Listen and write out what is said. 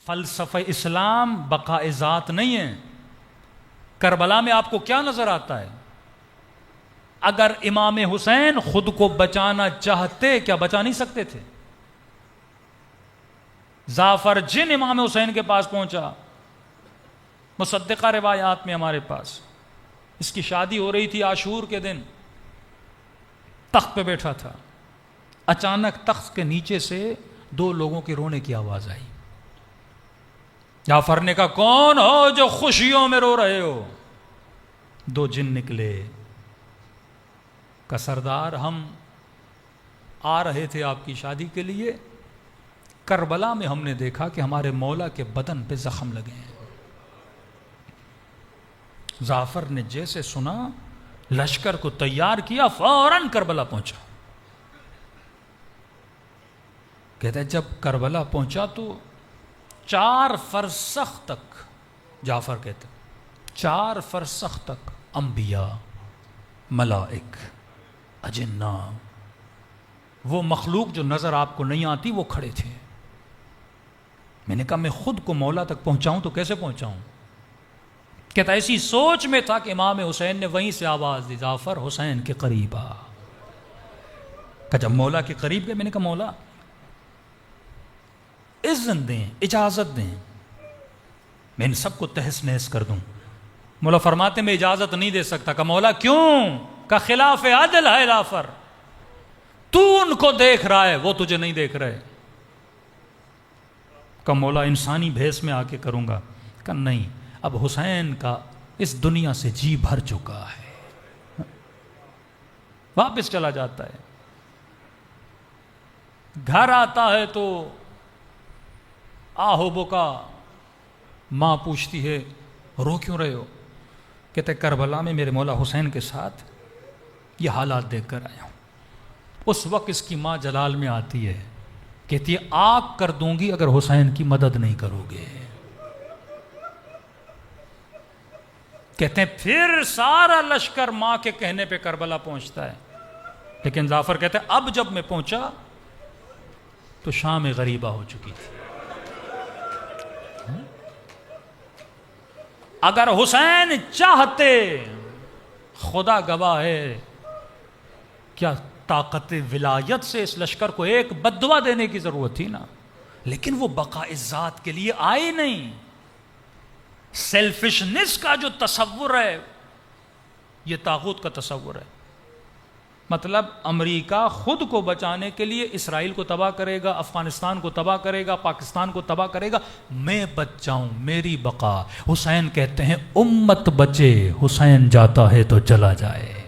فلسفہ اسلام بقاء ذات نہیں ہے۔ کربلا میں آپ کو کیا نظر آتا ہے؟ اگر امام حسین خود کو بچانا چاہتے کیا بچا نہیں سکتے تھے؟ جعفر جن امام حسین کے پاس پہنچا، مصدقہ روایات میں ہمارے پاس، اس کی شادی ہو رہی تھی عاشور کے دن، تخت پہ بیٹھا تھا، اچانک تخت کے نیچے سے دو لوگوں کے رونے کی آواز آئی۔ جعفر نے کہا کون ہو جو خوشیوں میں رو رہے ہو؟ دو جن نکلے، کہ سردار ہم آ رہے تھے آپ کی شادی کے لیے، کربلا میں ہم نے دیکھا کہ ہمارے مولا کے بدن پہ زخم لگے ہیں۔ جعفر نے جیسے سنا لشکر کو تیار کیا، فوراً کربلا پہنچا۔ کہتے ہیں جب کربلا پہنچا تو 4 فرسخ تک، جعفر کہتے ہیں 4 فرسخ تک انبیاء، ملائک، اجنہ، وہ مخلوق جو نظر آپ کو نہیں آتی وہ کھڑے تھے۔ میں نے کہا میں خود کو مولا تک پہنچاؤں تو کیسے پہنچاؤں؟ کہتا ایسی سوچ میں تھا کہ امام حسین نے وہیں سے آواز دی، جعفر حسین کے قریب آ۔ کہ جب مولا کے قریب گئے، میں نے کہا مولا اذن دیں، اجازت دیں، میں ان سب کو تہس نہس کر دوں۔ مولا فرماتے میں اجازت نہیں دے سکتا۔ کہ مولا کیوں؟ کہ خلاف عدل ہے جعفر، تو ان کو دیکھ رہا ہے وہ تجھے نہیں دیکھ رہے۔ کہ مولا انسانی بھیس میں آ کے کروں گا۔ کہ نہیں، اب حسین کا اس دنیا سے جی بھر چکا ہے، واپس چلا جاتا ہے۔ گھر آتا ہے تو آہو بکا، ماں پوچھتی ہے رو کیوں رہے ہو؟ کہتے کربلا میں میرے مولا حسین کے ساتھ یہ حالات دیکھ کر آیا ہوں۔ اس وقت اس کی ماں جلال میں آتی ہے، کہتی ہے آگ کر دوں گی اگر حسین کی مدد نہیں کرو گے۔ کہتے ہیں پھر سارا لشکر ماں کے کہنے پہ کربلا پہنچتا ہے، لیکن جعفر کہتے ہیں اب جب میں پہنچا تو شام غریبہ ہو چکی تھی۔ اگر حسین چاہتے، خدا گواہ ہے، کیا طاقت ولایت سے اس لشکر کو ایک بددعا دینے کی ضرورت تھی نا، لیکن وہ بقاء ذات کے لیے آئے نہیں۔ سیلفشنس کا جو تصور ہے یہ طاغوت کا تصور ہے۔ مطلب امریکہ خود کو بچانے کے لیے اسرائیل کو تباہ کرے گا، افغانستان کو تباہ کرے گا، پاکستان کو تباہ کرے گا، میں بچ جاؤں، میری بقا۔ حسین کہتے ہیں امت بچے، حسین جاتا ہے تو چلا جائے۔